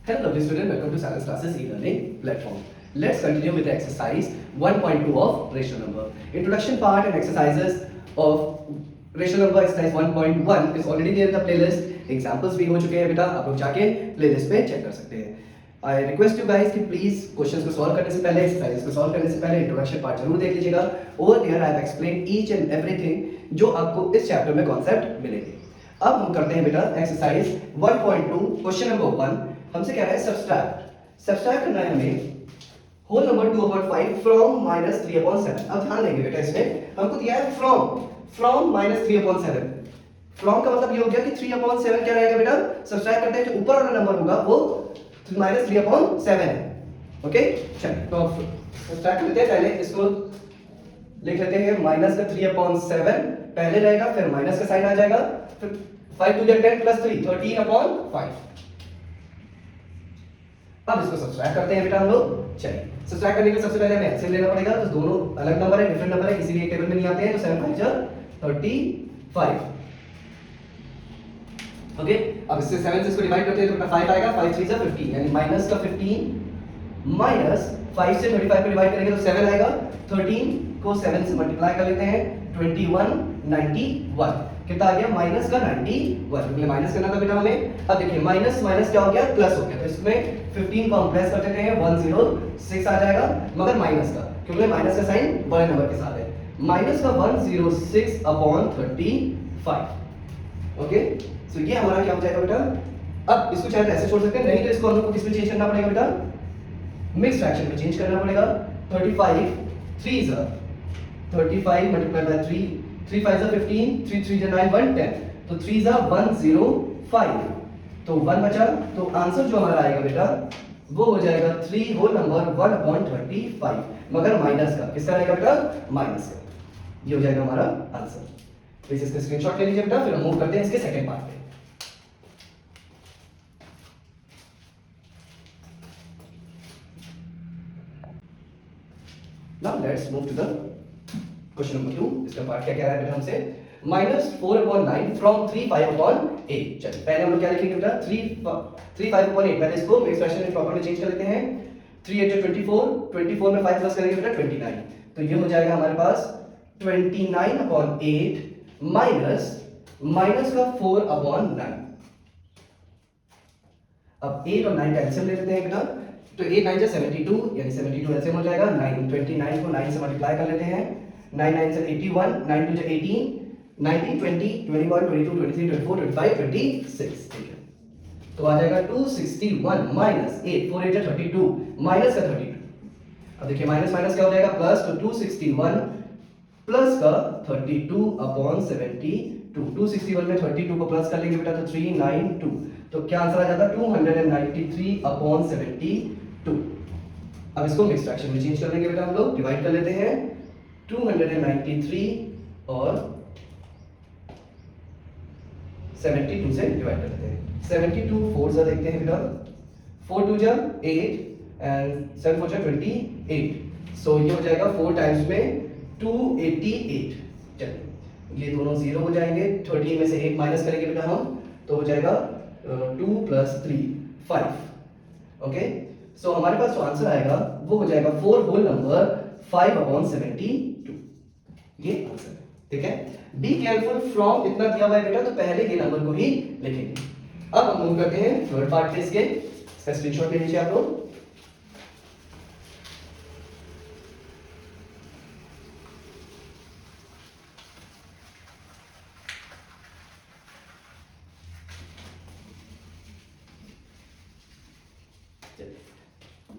Hello lovely student, welcome to Science Classes e-learning platform. Let's continue with the exercise 1.2 of rational number. Introduction part and exercises of rational number exercise 1.1 is already there in the playlist. Examples भी हो चुके हैं बेटा, आप लोग जाके playlist पे check कर सकते हैं. I request you guys कि please questions को solve करने से पहले, exercises को solve करने से पहले introduction part जरूर देख लीजिएगा. Over there I have explained each and everything जो आपको इस chapter में concept मिलेंगे. अब हम करते हैं बेटा एक्सरसाइज 1.2 क्वेश्चन नंबर 1. हमसे कह रहा है सब्सट्रैक्ट करना है हमें होल नंबर 2/5 फ्रॉम -3/7. अब ध्यान देंगे बेटा, इसमें हमको दिया है फ्रॉम -3/7. फ्रॉम का मतलब ये हो गया कि 3/7 क्या रहेगा बेटा, सब्सट्रैक्ट करते हैं जो ऊपर वाला नंबर होगा वो -3/7 है. ओके चलिए तो सब्सट्रैक्ट करते हैं. पहले इसको लिख लेते हैं माइनस का 3/7 पहले रहेगा, फिर माइनस का साइन आ जाएगा, फिर 5 2 10 प्लस 3 13/5. अब इसको सब्सट्रैक्ट करते हैं बेटा हम लोग. चलिए सब्सट्रैक्ट करने के लिए सबसे पहले हमें एलसीएम लेना पड़ेगा. तो दोनों अलग नंबर है, डिफरेंट नंबर है, किसी भी एक टेबल में नहीं आते हैं. तो 7 5 जा 35. ओके अब इससे 7 से इसको डिवाइड करते हैं तो बेटा 5 आएगा. 5 3 जा 15 यानी माइनस का 15 माइनस 5 से 35 को डिवाइड करेंगे तो 7 आएगा. 13 को 7 से मल्टीप्लाई कर लेते हैं 21 91 कितना आ गया माइनस का 91. क्योंकि माइनस करना था बेटा हमें. अब देखिए माइनस माइनस क्या हो गया, प्लस हो गया. तो इसमें 15 को हम प्लस कर देते हैं 106 आ जाएगा, मगर माइनस का क्योंकि माइनस का साइन बड़े नंबर के साथ है. माइनस का 106/35. ओके सो ये हमारा क्या हो जाएगा बेटा. अब इसको चाहे तो ऐसे छोड़ सकते हैं, नहीं तो इसको हम लोग को किस में चेंज करना पड़ेगा बेटा, मिक्स फ्रैक्शन में चेंज करना पड़ेगा. 35 3 जा 35 मल्टीप्लाई बाय 3 3 5 जा 15 3 3 जा 9 1 10 तो 3 जा 105 तो 1 बचा. तो आंसर जो हमारा आएगा बेटा वो हो जाएगा 3 होल नंबर 1/35 मगर माइनस का. किसका आएगा बेटा, माइनस का. ये हो जाएगा हमारा आंसर. तो इसका स्क्रीनशॉट ले लीजिए बेटा, फिर हम मूव करते हैं इसके सेकंड पार्ट पे. Now let's move to the question number 2. इसका पार्ट क्या कह रहा है बेटा हमसे, -4/9 from 3 5/8. चलिए पहले हम लोग क्या लिखेंगे बेटा, 3 5/8. पहले इसको एक्सप्रेशन में प्रॉपर में चेंज कर लेते हैं. 3 8 24 24 में 5 प्लस करेंगे बेटा 29. तो ये हो जाएगा हमारे पास 29/8 माइनस का 4/9. अब 8 और 9 का एलसीएम ले लेते हैं बेटा. तो 8 9 जा 72 यानी 72 एलसीएम हो जाएगा. 9 29 को 9 से मल्टीप्लाई कर लेते हैं. 9 9 से 81 9 2 जा 18 19 20 21 22 23 24 25 26. ठीक है तो आ जाएगा 261 माइनस 8 4 8 जा 32 माइनस का 32. अब देखिए माइनस माइनस क्या हो जाएगा प्लस. तो 261 प्लस का 32/72. 261 में 32 को प्लस कर लेंगे बेटा तो 392. तो क्या आंसर आ जाता है 293/72. अब इसको मिक्स फ्रैक्शन में चेंज कर लेंगे बेटा हम लोग. डिवाइड कर लेते हैं 293 और 72 से डिवाइड कर लेते हैं. 72 4 जा देखते हैं बेटा. 4 2 जा 8 एंड 7 4 जा 28. सो ये हो जाएगा 4 टाइम्स में 288. चलिए ये दोनों जीरो हो जाएंगे. 13 में से 8 माइनस करेंगे बेटा हम तो हो जाएगा 2 + 3 5. ओके सो हमारे पास जो आंसर आएगा वो हो जाएगा 4 होल नंबर 5/72. ये आंसर है. ठीक है बी केयरफुल फ्रॉम इतना दिया हुआ है बेटा तो पहले ये नंबर को ही लिखेंगे. अब हम मूव करते हैं थर्ड पार्ट पे. इसके इसका स्क्रीनशॉट ले लीजिए आप लोग.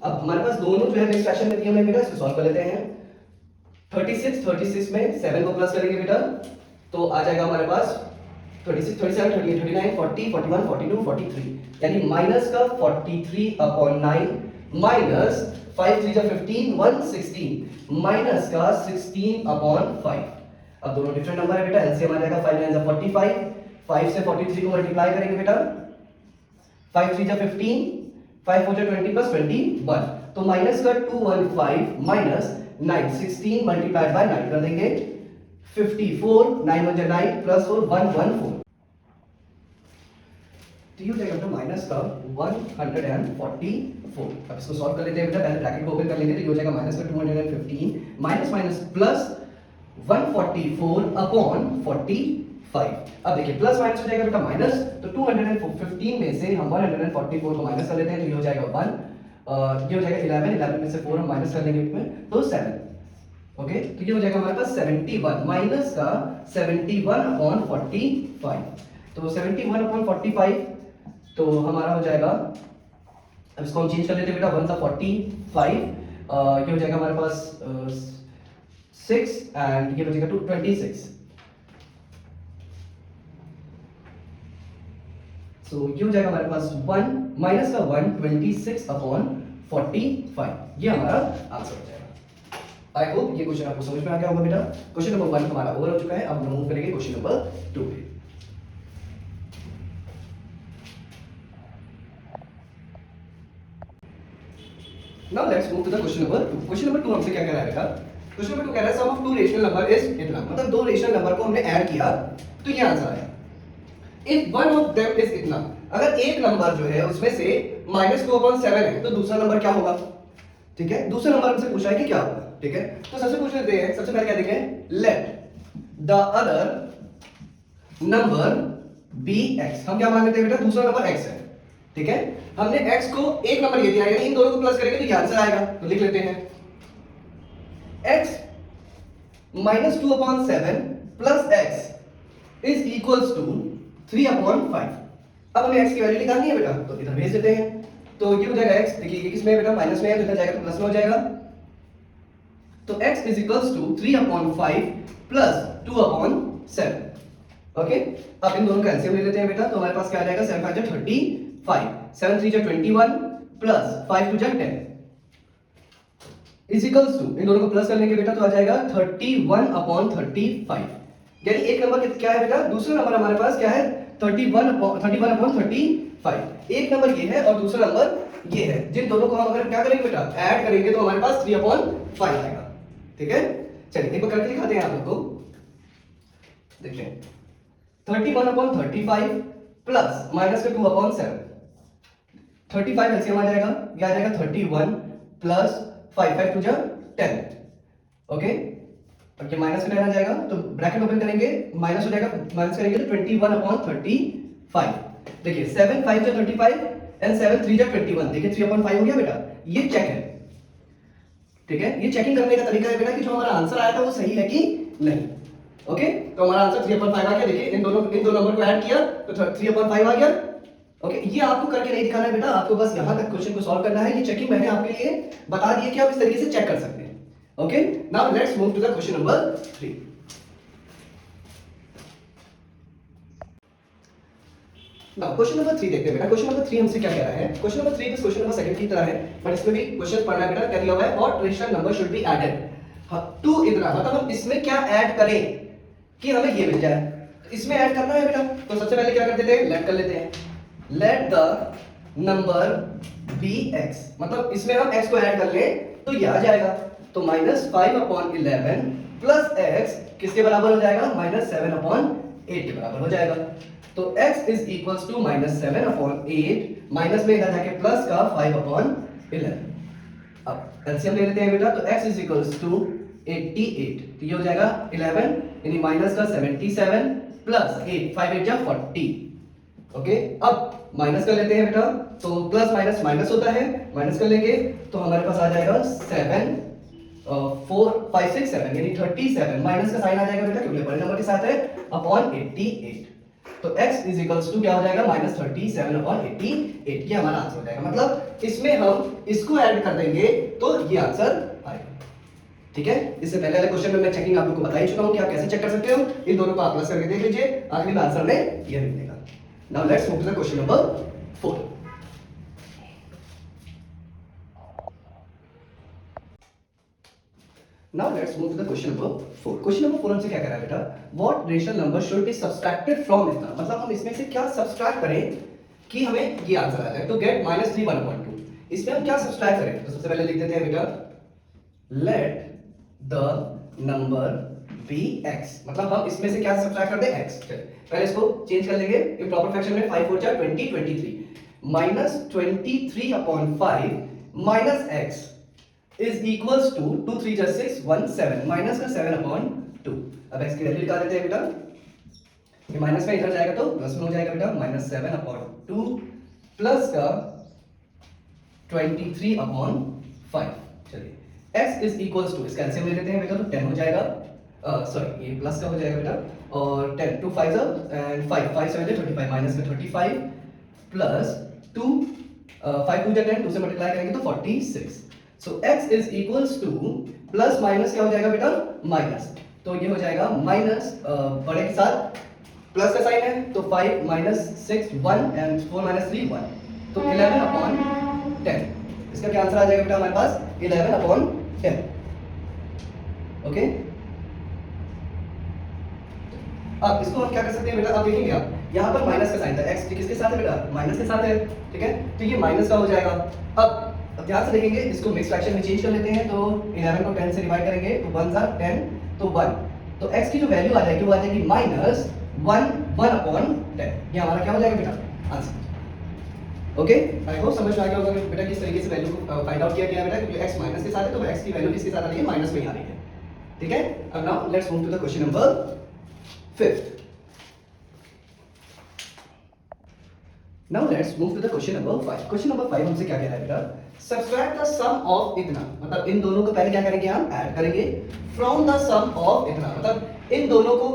अब हमारे पास दोनों जो है मिक्स फ्रैक्शन में दिए हुए बेटा, इसको सॉल्व कर लेते हैं. 36 में 7 को प्लस करेंगे बेटा तो आ जाएगा हमारे पास 36 37 38 39 40 41 42 43 यानी माइनस का 43/9 माइनस 5 3 जा 15 116 माइनस का 16/5. अब दोनों डिफरेंट नंबर है बेटा. एलसीएम आ जाएगा 5 9 जा 45. 5 से 43 को मल्टीप्लाई करेंगे बेटा. 5 3 जा 15 5 4 जा 20 प्लस 21 तो माइनस का 215 माइनस 9 16 मल्टीप्लाइड बाय 9 कर देंगे. 54 9 1 जा 9 प्लस 4 114. तो ये हो जाएगा बेटा माइनस का 144। अब इसको सॉल्व कर लेते हैं बेटा, पहले ब्रैकेट को ओपन कर लेंगे तो ये हो जाएगा माइनस का 215 माइनस माइनस प्लस 144 अपॉन 45। अब देखिए प्लस माइनस हो जाएगा बेटा माइनस, तो 215 में से हम 144 को माइनस कर लेते हैं तो ये हो जाएगा 1, ये हो जाएगा 11 में से 4 हम माइनस कर लेंगे इसमें तो 7। ओके, तो ये हो जाएगा हमारे पास 71 माइनस का 71 अपॉन 45। तो 71 अपॉन 45 तो हमारा हो जाएगा, अब इसको हम चेंज कर लेते हैं बेटा, 1 था 45, ये हो जाएगा हमारे पास 6 एंड ये बचेगा 26। सो ये हो जाएगा हमारे पास 1 माइनस का 126 अपॉन 45, ये हमारा आंसर हो जाएगा। आई होप ये क्वेश्चन आपको समझ में आ गया होगा बेटा। क्वेश्चन नंबर 1 हमारा ओवर हो चुका है, अब हम मूव करेंगे क्वेश्चन नंबर 2 पे। Now let's move to the question number 2. Question number 2 हमसे क्या कह रहा है बेटा? Question number 2 कह रहा है sum of two rational number is इतना, मतलब दो रेशनल नंबर को हमने ऐड किया तो ये आंसर आया। If one of them is इतना, अगर एक नंबर जो है उसमें से -2/7 है तो दूसरा नंबर क्या होगा? ठीक है, दूसरा नंबर हमसे पूछा है कि क्या होगा। ठीक है, तो सबसे पूछ लेते हैं, सबसे पहले क्या देखें, let the other number be x। हम क्या मान लेते हैं बेटा, दूसरा नंबर x है। ठीक है, हमने x को एक नंबर ये दिया है, इन दोनों को प्लस करेंगे तो ये आंसर आएगा, तो लिख लेते हैं x -2/7 plus x is equals to 3/5। अब हमें x की वैल्यू निकालनी है बेटा, तो इधर भेज देते हैं। तो ये हो जाएगा x, देखिए ये किसमें है बेटा, माइनस में है, तो इधर जाएगा तो प्लस में हो जाएगा। तो x is equals to 3/5 plus 2/7। Okay, अब इन दोनों का एलसीएम ले लेते हैं बेटा, तो हमारे पास क्या आ जाएगा, 7 5 35, 7 3 21 प्लस 5 2 10 इज इक्वल्स टू, इन दोनों को प्लस कर लेंगे बेटा तो आ जाएगा 31/35। यानी एक नंबर क्या है बेटा, दूसरा नंबर हमारे पास क्या है 31/35। एक नंबर ये है और दूसरा नंबर ये है, जिन दोनों को हम अगर क्या करेंगे बेटा, ऐड करेंगे तो हमारे पास 3/5 आएगा। ठीक है, चलिए एक बार करके दिखाते हैं आप लोग को। देखिए 31/35 प्लस माइनस का 2/7, 35 एलसीएम आ जाएगा, ये आ जाएगा 31 प्लस 5 5 2 10। ओके, अब ये माइनस में रहना जाएगा तो ब्रैकेट ओपन करेंगे, माइनस हो जाएगा, माइनस करेंगे तो 21/35। देखिए 7 5 35 एंड 7 3 21, देखिए 3/5 हो गया बेटा, ये चेक है। ठीक है, ये चेकिंग करने का तरीका है बेटा कि जो हमारा आंसर आया था वो सही है कि नहीं। ओके, तो हमारा आंसर 3/5 आ गया। देखिए इन दो नंबर को ऐड किया तो 3/5 आ गया। ओके, ये आपको करके नहीं दिखाना है बेटा, आपको बस यहां तक क्वेश्चन को सॉल्व करना है। ये चेकिंग मैंने आपके लिए बता दी है कि आप इस तरीके से चेक कर सकते हैं। Okay, now let's move to the question number 3। Now question number 3 देखते हैं बेटा। क्वेश्चन नंबर 3 हमसे क्या कह रहा है, क्वेश्चन नंबर 3 इस क्वेश्चन नंबर 2 की तरह है, बट इसमें भी क्वेश्चन पढ़ना है बेटा। क्या दिया हुआ है, what rational number should be added to इतना, मतलब हम इसमें क्या ऐड करें कि हमें ये मिल जाए। तो इसमें ऐड करना है बेटा, तो सबसे पहले क्या कर देते हैं, लेट कर लेते हैं। Let the number be x, मतलब इसमें हम x को ऐड कर ले तो ये आ जाएगा, तो -5/11 प्लस x किसके बराबर हो जाएगा, -7/8 के बराबर हो जाएगा। तो x is equals to -7/8, minus में इधर जाके प्लस का 5/11। अब एलसीएम ले लेते हैं बेटा, तो x इज इक्वल्स टू 88, तो ये हो जाएगा 11 यानी माइनस का 77 प्लस 8, 5 8 40। ओके, अब माइनस कर लेते हैं बेटा, तो प्लस माइनस माइनस होता है, माइनस कर लेंगे तो हमारे पास आ जाएगा 7 4 5 6 7 यानी 37, माइनस का साइन आ जाएगा बेटा क्योंकि बड़े नंबर के साथ है, अपॉन 88। तो x इज इक्वल्स टू क्या हो जाएगा, -37/88। ये हमारा आंसर हो जाएगा, मतलब इसमें हम इसको ऐड कर देंगे तो ये आंसर आएगा। ठीक है, इससे पहले वाले क्वेश्चन में मैं चेकिंग आप लोग को बता ही चुका हूं कि आप कैसे चेक कर सकते हो। इन दोनों को आप प्लस करके देख लीजिए, आखिरी में आंसर में ये मिलेगा। Now let's move to the question number 4. Now let's move to the question number 4. Question number 4 हमसे क्या कह रहा है बेटा, what rational number should be subtracted from इतना, मतलब हम इसमें से क्या सब्सट्रैक्ट करें कि हमें ये आंसर आ जाए। तो get -3/1/2, इसमें हम क्या सब्सट्रैक्ट करें, तो सबसे पहले लिख देते हैं बेटा, let the number be x, मतलब हम इसमें से क्या सब्ट्रैक्ट कर दें, एक्स। पहले इसको चेंज कर लेंगे इम्प्रॉपर फ्रैक्शन में, 5 4 जा 20 23 minus 23 upon 5 minus x is equals to 2 3 जा 6 1 7 माइनस का 7 अपॉन 2। अब एक्स की वैल्यू निकाल देते हैं बेटा, ये माइनस में इधर जाएगा तो प्लस में हो जाएगा बेटा, माइनस 7 अपॉन 2 प्लस का 23 अपॉन 5। चलिए x इज इक्वल्स टू, इसका एलसीएम ले लेते हैं बेटा, तो 10 हो जाएगा, सॉरी ये प्लस का हो जाएगा बेटा, और 10 2 5 एंड 5 5 7 25 माइनस का 35 प्लस 2 5 2 10, 2 से मल्टीप्लाई करेंगे तो 46। सो x is equals two plus minus क्या हो जाएगा बेटा, माइनस, तो ये हो जाएगा माइनस बड़े के साथ प्लस का साइन है तो 5 माइनस 6 1 एंड 4 माइनस 3 1, तो 11 अपॉन 10। इसका क्या आंसर आ जाएगा बेटा हमारे पास, 11 अपॉन 10। ओके, अब इसको हम क्या कर सकते हैं बेटा, अब देखेंगे आप यहाँ पर माइनस का साइन था, x किसके साथ है बेटा, माइनस के साथ है, ठीक है, तो ये माइनस का हो जाएगा। अब ध्यान से देखेंगे, इसको मिक्स फ्रैक्शन में चेंज कर लेते हैं, तो 11 को 10 से डिवाइड करेंगे तो 1 सा 10 तो 1, तो x की जो वैल्यू आ जाएगी वो आ जाएगी माइनस 1 अपॉन 10। ये हमारा क्या हो जाएगा बेटा, आंसर। ओके, आई होप समझ में आ गया होगा बेटा किस तरीके से वैल्यू को फाइंड आउट किया गया बेटा, क्योंकि x माइनस के साथ है तो x की वैल्यू किसके साथ आ रही है, माइनस में ही आ रही है, ठीक है। अब now let's move to the question number 5th। Now let's move to the question number 5. Question number 5 हमसे क्या कह रहा है बेटा, subtract the sum of इतना, मतलब इन दोनों को पहले क्या करेंगे हम, ऐड करेंगे, from the sum of इतना, मतलब इन दोनों को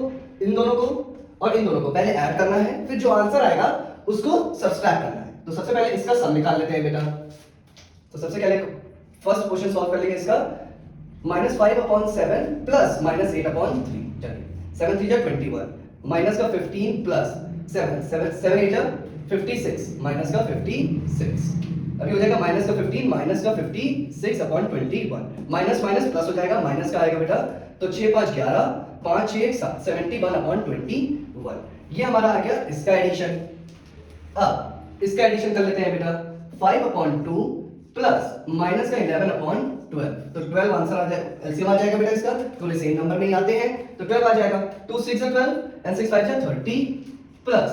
और इन दोनों को पहले ऐड करना है, फिर जो आंसर आएगा उसको सब्सट्रैक्ट करना है। तो सबसे पहले इसका सम निकाल लेते हैं बेटा, तो सबसे पहले फर्स्ट क्वेश्चन सॉल्व कर लेंगे इसका, minus 5 upon 7 plus minus 8 upon 3, चलिए 7 3 जा 21 माइनस का 15 प्लस 7 8 जा 56 माइनस का 56, अभी हो जाएगा माइनस का 15 माइनस का 56 अपॉन 21, माइनस माइनस प्लस हो जाएगा, माइनस का आएगा बेटा, तो 6 5 11 5 6 7 71 अपॉन 21, ये हमारा आ गया इसका एडिशन। अब इसका एडिशन कर लेते हैं बेटा, 5 अपॉन 2 प्लस माइनस का 11 अपॉन 12, तो 12 आंसर आ जाएगा, एलसीएम आ जाएगा बेटा इसका, तो सेम नंबर में ही आते हैं, तो 12 आ जाएगा, 2 6 जा 12 एंड 6 5 जा 30 प्लस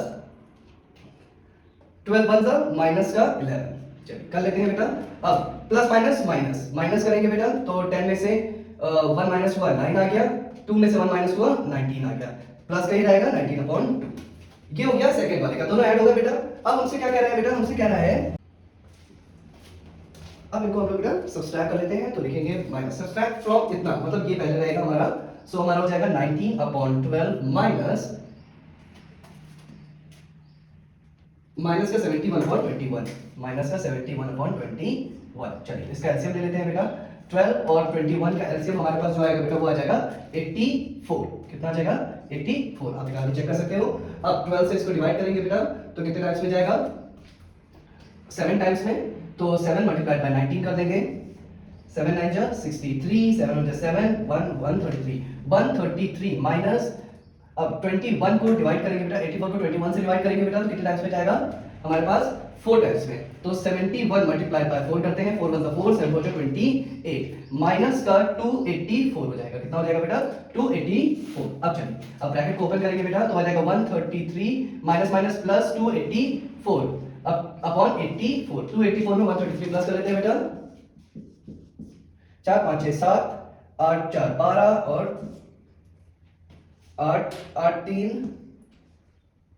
12 1 जा माइनस का 11। चलिए कर लेते हैं बेटा, अब प्लस माइनस माइनस माइनस करेंगे बेटा, तो 10 में से 1 माइनस हुआ 9 आ गया, 2 में से 1 माइनस हुआ 19 आ गया, प्लस का ही रहेगा 19 अपॉन 2। ये हो गया सेकंड वाले का, दोनों ऐड हो गए बेटा। अब हमसे क्या कह रहा है बेटा, हमसे कह रहा है, अब इनको हम लोग बेटा सब्सट्रैक्ट कर लेते हैं, तो लिखेंगे माइनस सब्सट्रैक्ट फ्रॉम इतना, मतलब ये पहले रहेगा हमारा, सो हमारा हो जाएगा 19 अपॉन 12 माइनस का 71 अपॉन 21, माइनस का 71 अपॉन 21। चलिए इसका एलसीएम ले लेते हैं बेटा, 12 और 21 का एलसीएम हमारे पास जो आएगा बेटा वो आ जाएगा 84, कितना आ जाएगा 84, आप निकाल के चेक कर सकते हो। अब 12 से इसको डिवाइड करेंगे बेटा, तो कितने टाइम्स में जाएगा, 7 टाइम्स में, तो 7 मल्टीप्लाइड बाय 19 कर देंगे, 7 9 जा 63, 7 जा 7 133 माइनस, अब 21 को डिवाइड करेंगे बेटा, 84 को 21 से डिवाइड करेंगे बेटा, तो कितने टाइम्स में जाएगा हमारे पास 4 टाइम्स में, तो 71 मल्टीप्लाई बाय 4 करते हैं, 4 1 जा 4 7 4 जा 28 माइनस का 284 हो जाएगा, कितना हो जाएगा बेटा 284। अब चलिए अब ब्रैकेट को ओपन करेंगे बेटा, तो आ जाएगा 133 माइनस माइनस प्लस 284 अब अपॉन 84, 284 में 133 प्लस कर लेते हैं बेटा, 4 5 6 7 8 4 12 और 8 8 3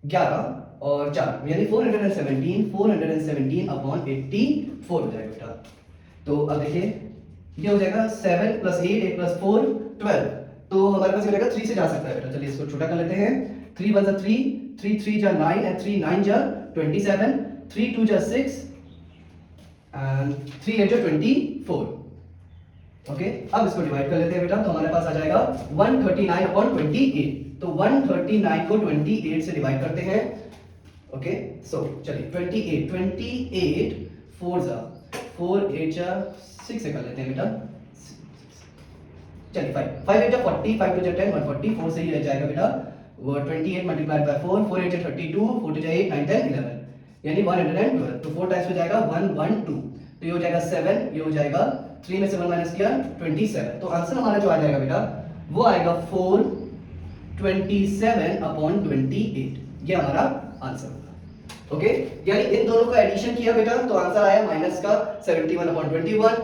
11 और 4 यानी 417 अपॉन 84 हो जाएगा बेटा। तो अब देखिए ये हो जाएगा 7 प्लस 8 8 प्लस 4 12, तो हमारे पास ये हो जाएगा 3 से जा सकता है बेटा, चलिए इसको छोटा कर लेते हैं, 3 1 जा 3 3 3 जा 9 एंड 3 9 जा 27 3 2 जा 6 एंड 3 8 जा 24। ओके, अब इसको डिवाइड कर लेते हैं बेटा, तो हमारे पास आ जाएगा 139 अपॉन 28, तो 139 को 28 से डिवाइड करते हैं। ओके, सो चलिए 28 4 जा 4 8 जा 6 से कर लेते हैं बेटा, चलिए 5 8 जा 40 5 2 जा 10 140, 4 से ही रह जाएगा बेटा, वो 28 मल्टीप्लाइड बाय 4 4 8 जा 32 4 2 जा 8 9 10 11 यानी 112, तो 4 टाइम्स हो जाएगा 112, तो ये हो जाएगा 7, ये हो जाएगा 3 में से 1 माइनस किया 27, तो आंसर हमारा जो आ जाएगा बेटा वो आएगा 427/28। ये हमारा आंसर होगा। ओके, यानी इन दोनों का एडिशन किया बेटा तो आंसर आया माइनस का 71/21।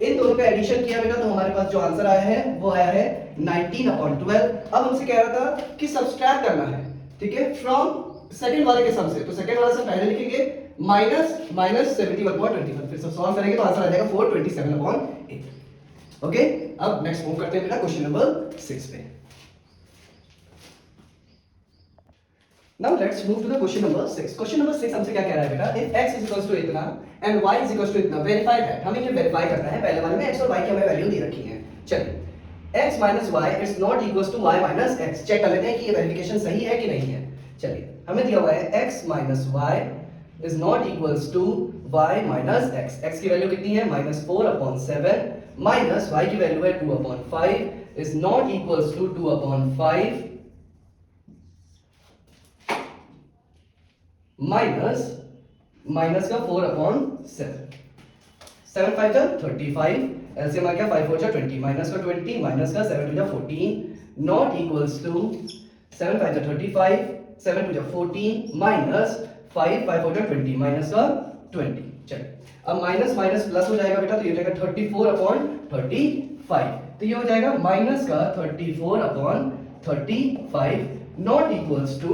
इन दोनों का एडिशन किया बेटा तो हमारे पास जो आंसर आया है वो आया है 19/12। अब हमसे कह रहा था कि सब्सट्रैक्ट करना है, ठीक है, फ्रॉम सेकंड वाले के सम से। तो सेकंड वाला सम पहले लिखेंगे माइनस 71/21। फिर सब सॉल्व करेंगे तो आंसर आ जाएगा 427/8। ओके, अब नेक्स्ट मूव करते हैं बेटा क्वेश्चन नंबर 6 पे। Now let's move to the question number 6. Question number 6 हमसे क्या कह रहा है बेटा? If x is equals to इतना and y is equals to इतना, verify that। हमें ये verify करना है। पहले वाले में x और y की हमें वैल्यू दे रखी है। चलिए, x minus y is not equals to y minus x। Check कर लेते हैं कि ये वेरिफिकेशन सही है कि नहीं है। चलिए, हमें दिया हुआ है x minus y is not equals to y minus x। x की वैल्यू कितनी है? -4/7 माइनस y की वैल्यू है 2/5 is not equals to 2/5 minus का 4/7। 7 5 जा 35, एलसीएम आ गया 5 4 जा 20, माइनस का 20 माइनस का 7 2 जा 14 नॉट इक्वल्स टू 7 5 जा 35, 7 2 जा 14 माइनस 5 5 4 जा 20 माइनस का 20। चलिए, अब माइनस माइनस प्लस हो जाएगा बेटा तो ये हो जाएगा 34/35। तो ये हो जाएगा माइनस का 34/35 नॉट इक्वल्स टू,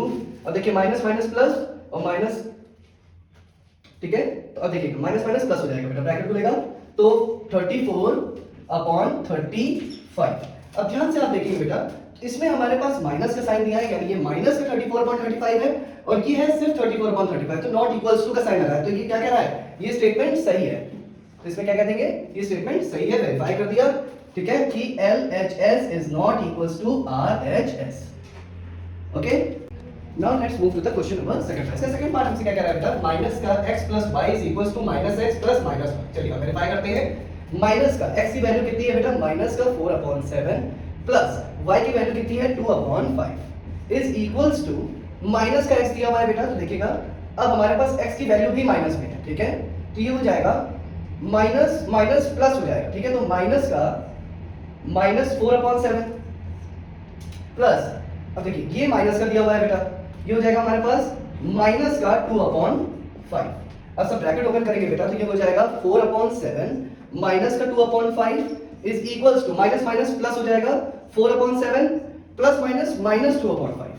अब देखिए माइनस माइनस प्लस और माइनस, ठीक है, तो अब देखिए माइनस माइनस प्लस हो जाएगा बेटा, ब्रैकेट खुलेगा तो 34/35। अब ध्यान से आप देखिए बेटा, इसमें हमारे पास माइनस का साइन दिया है, यानी ये माइनस का 34/35 है और ये है सिर्फ 34/35, तो नॉट इक्वल्स टू का साइन लगा है। तो ये क्या कह रहा है? ये स्टेटमेंट सही है। तो इसमें क्या कह देंगे? ये स्टेटमेंट सही है, वेरीफाई कर दिया, ठीक है, कि LHS is not equals to RHS। Okay, Now let's move to the question number second। इसका सेकंड पार्ट हमसे क्या कह रहा है बेटा? माइनस का x plus y is equals to minus x plus minus y। चलिए हम वेरीफाई करते हैं। माइनस का x की वैल्यू कितनी है बेटा? माइनस का 4/7 प्लस y की वैल्यू कितनी है? 2/5 इज इक्वल्स टू, माइनस का x दिया हुआ है बेटा तो देखिएगा अब हमारे पास x की वैल्यू भी माइनस में है, ठीक है, तो ये हो जाएगा माइनस माइनस प्लस हो जाएगा, ठीक है, तो माइनस का -4/7 प्लस, अब देखिए ये माइनस का दिया हुआ है बेटा, ये हो जाएगा हमारे पास माइनस का 2/5। अब सब ब्रैकेट ओपन करेंगे बेटा तो ये हो जाएगा 4/7 माइनस का 2/5 is equals to, minus minus plus हो जाएगा 4/7 प्लस माइनस -2/5,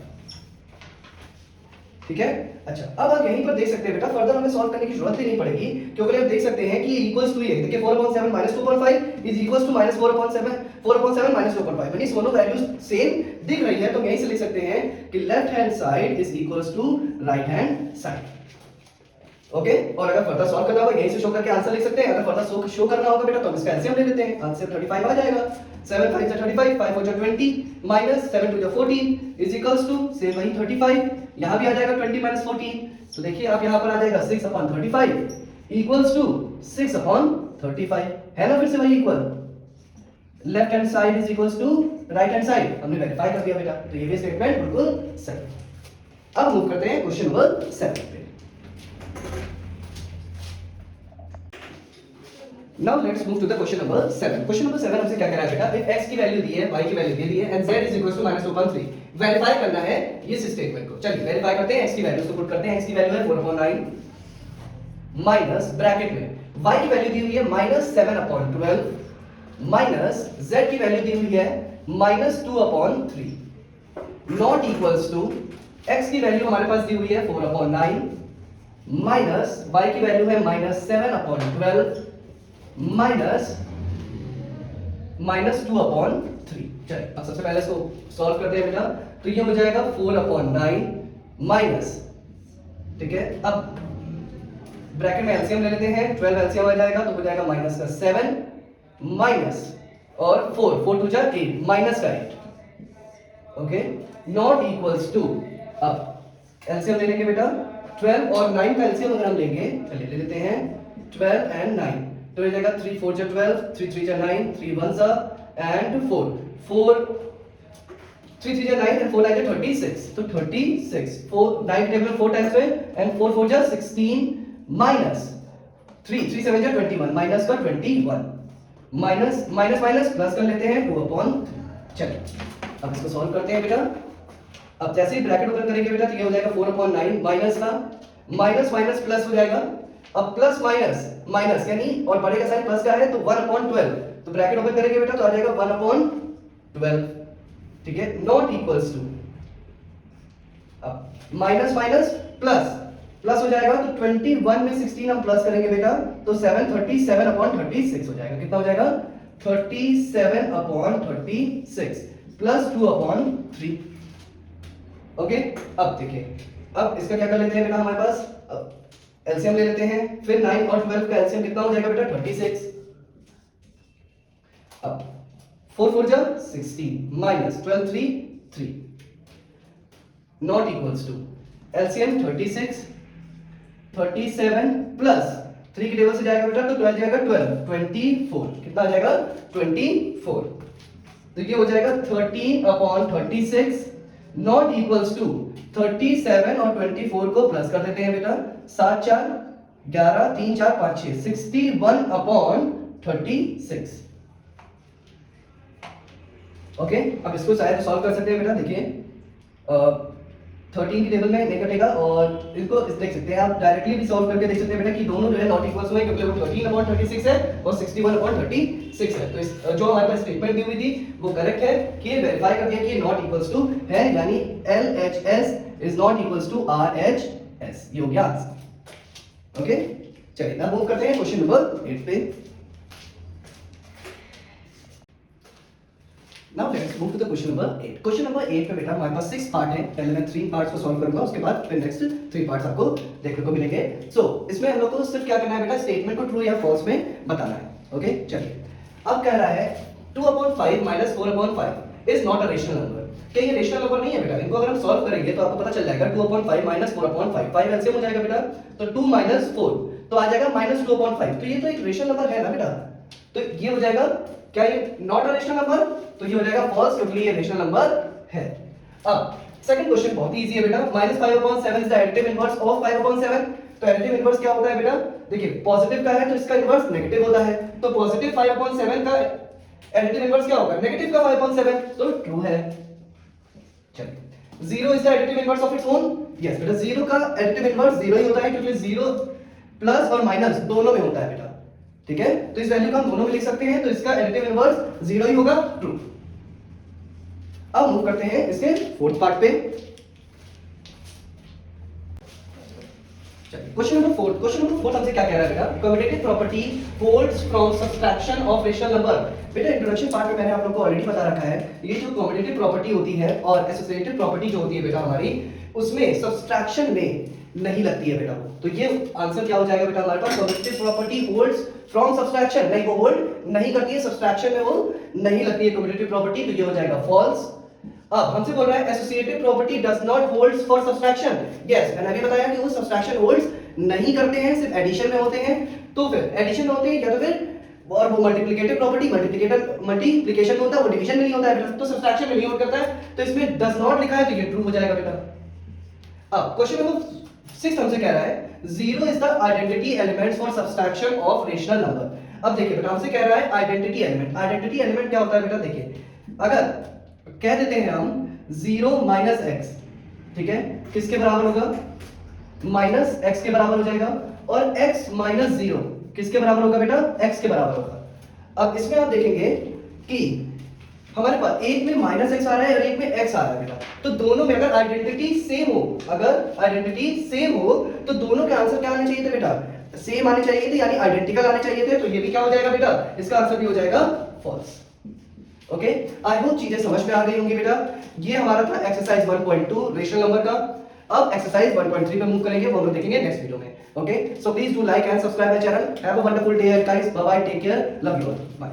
ठीक है। अच्छा, अब आप यहीं पर देख सकते हैं बेटा, फर्दर हमें सॉल्व करने की जरूरत ही नहीं पड़ेगी क्योंकि आप देख सकते हैं कि ये इक्वल्स टू, ये देखिए 4/7 -2/5 इज इक्वल्स टू -4/7 -2/5, यानी दोनों वैल्यूज सेम दिख रही है, तो यहीं से लिख सकते हैं कि left hand side is equals to right hand side. Okay, और अगर फर्दर सॉल्व करना होगा यहीं से शो करके आंसर लिख सकते हैं। अगर फर्दर शो करना होगा बेटा तो हम इसका एलसीएम ले लेते हैं, आंसर 35 आ जाएगा। 7 5 जा 35, 5 4 जा 20 माइनस 7 2 जा 14 इज इक्वल्स टू, सेम वही 35, यहां भी आ जाएगा 20 माइनस 14, तो देखिए आप यहां पर आ जाएगा 6/35 इक्वल्स टू 6/35, है ना, फिर से वही equal, left hand side is equals to right hand side, हमने वेरीफाई कर दिया बेटा, तो ये भी स्टेटमेंट बिल्कुल सही। अब मूव करते हैं क्वेश्चन नंबर 7 पे। Now let's move to the question number 7। Question number 7 हमसे क्या कह रहा है बेटा? If x की वैल्यू दी है, y की वैल्यू दे दी है and z is equals to -2/3, verify करना है ये स्टेटमेंट को। चलिए वेरीफाई करते हैं, x की वैल्यू को पुट करते हैं। x की वैल्यू है 4/9 माइनस ब्रैकेट में y की वैल्यू दी हुई है -7/12 माइनस z की वैल्यू दी हुई है -2/3 नॉट इक्वल्स टू, x की वैल्यू हमारे पास दी हुई है 4/9 माइनस y की वैल्यू है -7/12 माइनस -2/3। चलिए अब सबसे पहले इसको सॉल्व करते हैं बेटा, तो ये हो जाएगा 4/9 माइनस, ठीक है, अब ब्रैकेट में एलसीएम ले लेते हैं, 12 एलसीएम आ जाएगा तो हो जाएगा माइनस का 7 माइनस और 4 4 2 जा 8 माइनस का 8, ओके, नॉट इक्वल्स टू, अब एलसीएम ले लेंगे बेटा, 12 और 9 का एलसीएम अगर हम लेंगे, चलिए ले लेते हैं 12 एंड 9, तो हो जाएगा 3 4 जा 12, 3 3 जा 9, 3 1 जा एंड 4 4 3 3 जा 9 एंड 4 9 जा 36, तो 36 4 9 टेबल में 4 टाइम्स में एंड 4 4 जा 16 माइनस 3 3 7 जा 21 माइनस का 21 माइनस माइनस माइनस प्लस कर लेते हैं 2/3, चलिए अब इसको सॉल्व करते हैं बेटा। अब जैसे ही ब्रैकेट ओपन करेंगे बेटा तो ये हो जाएगा 4/9 माइनस का माइनस माइनस प्लस हो जाएगा। अब प्लस माइनस माइनस यानी और बड़े का साइन प्लस का है तो 1/12, तो ब्रैकेट ओपन करेंगे बेटा तो आ जाएगा 1/12, ठीक है, नॉट इक्वल्स टू, अब माइनस माइनस प्लस प्लस हो जाएगा तो 21 में 16 हम प्लस करेंगे बेटा तो 737/36 हो जाएगा। कितना हो जाएगा 37/36 प्लस 2/3। ओके, अब देखिए अब इसका क्या कर लेते हैं बेटा, हमारे पास एलसीएम ले लेते हैं। फिर 9 और 12 का एलसीएम कितना हो जाएगा बेटा 36। अब 4 4 जा 16 minus 12 3 3 not equals to LCM 36 37 plus 3 के टेबल से जाएगा बेटा तो 12 जाएगा 12 24, कितना आ जाएगा 24, तो ये हो जाएगा 13/36 नॉट इक्वल्स टू 37 और 24 को प्लस कर देते हैं बेटा, 7 4 11 3 4 5 6 61/36। ओके, अब इसको शायद सॉल्व कर सकते हैं बेटा। देखिए 13 की टेबल में नहीं कटेगा और इसको देख सकते हैं आप डायरेक्टली भी सॉल्व करके देख सकते हैं बेटा कि दोनों जो है नॉट इक्वल्स हुए क्योंकि वो 13/36 है और 61/36 है। तो इस जो हमारे पास स्टेटमेंट दी हुई थी वो करेक्ट है कि वेरीफाई कर दिया कि नॉट इक्वल्स टू है, यानी LHS is not equals to RHS, ये हो गया आंसर। ओके, चलिए अब मूव करते हैं क्वेश्चन नंबर 8 पे। Now let's move to the question number 8. Question number 8 पे बेटा हमारे पास 6 पार्ट है। पहले मैं 3 पार्ट्स को सॉल्व करूंगा, उसके बाद फिर नेक्स्ट 3 पार्ट्स आपको देखने को मिलेंगे। सो इसमें हम लोग को सिर्फ क्या करना है बेटा, स्टेटमेंट को ट्रू या फॉल्स में बताना है। ओके, चलिए अब कह रहा है 2/5 minus 4/5 is not a rational number. क्या ये रेशनल नंबर नहीं है बेटा? इनको अगर हम सॉल्व करेंगे तो आपको पता चल जाएगा 2/5 माइनस 4/5, 5 एलसीएम हो जाएगा बेटा, तो 2 माइनस 4 तो आ जाएगा -2/5। तो ये तो एक रेशनल नंबर है ना बेटा, तो ये हो जाएगा क्या ये नॉट अ रेशनल नंबर, तो ये हो जाएगा फॉल्स क्योंकि ये रेशनल नंबर है। अब सेकंड क्वेश्चन बहुत ही इजी है बेटा, -5/7 is the additive inverse of 5/7। तो एडिटिव इनवर्स क्या होता है बेटा, देखिए पॉजिटिव का है तो इसका इनवर्स नेगेटिव होता है, तो पॉजिटिव 5/7 का एडिटिव इनवर्स क्या होगा, नेगेटिव का 5/7, तो ट्रू है। चलिए 0 is the additive inverse of its own, yes बेटा 0 का एडिटिव इनवर्स 0 ही होता है क्योंकि 0 प्लस और माइनस दोनों में होता है बेटा, ठीक है, तो इस वैल्यू को हम दोनों में लिख सकते हैं, तो इसका एडिटिव इनवर्स 0 ही होगा, ट्रू। अब मूव करते हैं इसके फोर्थ पार्ट पे। चलिए क्वेश्चन नंबर 4 हमसे क्या कह रहा है बेटा, commutative property holds from subtraction of rational number. बेटा इंट्रोडक्शन पार्ट में मैंने आप लोगों को ऑलरेडी बता रखा है, ये जो कम्यूटेटिव प्रॉपर्टी होती है और एसोसिएटिव प्रॉपर्टी जो होती है बेटा हमारी, उसमें सब्सट्रैक्शन में नहीं लगती है बेटा। तो ये आंसर क्या हो जाएगा बेटा हमारे पास, commutative property holds from subtraction, नहीं वो होल्ड नहीं करती है, सब्सट्रैक्शन में वो नहीं लगती है कम्यूटेटिव प्रॉपर्टी, तो ये हो जाएगा फॉल्स। अब हमसे बोल रहा है associative property does not holds for subtraction, yes मैंने अभी बताया कि वो सब्सट्रैक्शन होल्ड्स नहीं करते हैं, सिर्फ एडिशन में होते हैं। तो फिर एडिशन होते हैं या तो फिर और वो मल्टीप्लिकेटिव प्रॉपर्टी मल्टीप्लिकेशन में होता है, वो डिवीजन में नहीं होता है बेटा, तो सब्सट्रैक्शन में नहीं होल्ड करता है, तो इसमें डज नॉट लिखा है तो ये ट्रू हो जाएगा बेटा। अब क्वेश्चन नंबर 6 हमसे कह रहा है 0 is the identity elements for subtraction of rational number. अब देखिए बेटा हमसे कह रहा है आइडेंटिटी एलिमेंट, आइडेंटिटी एलिमेंट क्या होता है बेटा, देखिए अगर कह देते हैं हम 0 माइनस एक्स, ठीक है, किसके बराबर होगा, माइनस एक्स के बराबर हो जाएगा, और x माइनस 0 किसके बराबर होगा बेटा, x के बराबर होगा। अब इसमें आप देखेंगे कि हमारे पास एक में माइनस एक्स आ रहा है और एक में x आ रहा है बेटा, तो दोनों में अगर आइडेंटिटी सेम हो, अगर आइडेंटिटी सेम हो तो दोनों के आंसर क्या आने चाहिए थे बेटा, सेम आने चाहिए थे, यानी आइडेंटिकल आने चाहिए थे, तो ये भी क्या हो जाएगा बेटा, इसका आंसर भी हो जाएगा फॉल्स। ओके, आई होप चीजें समझ में आ गई होंगी बेटा। ये हमारा था एक्सरसाइज 1.2 रेशनल नंबर का। अब एक्सरसाइज 1.3 पे मूव करेंगे, वो हम लोग देखेंगे नेक्स्ट वीडियो में। Okay, so please do like and subscribe my channel. Have a wonderful day guys, bye bye, take care, love you all, bye.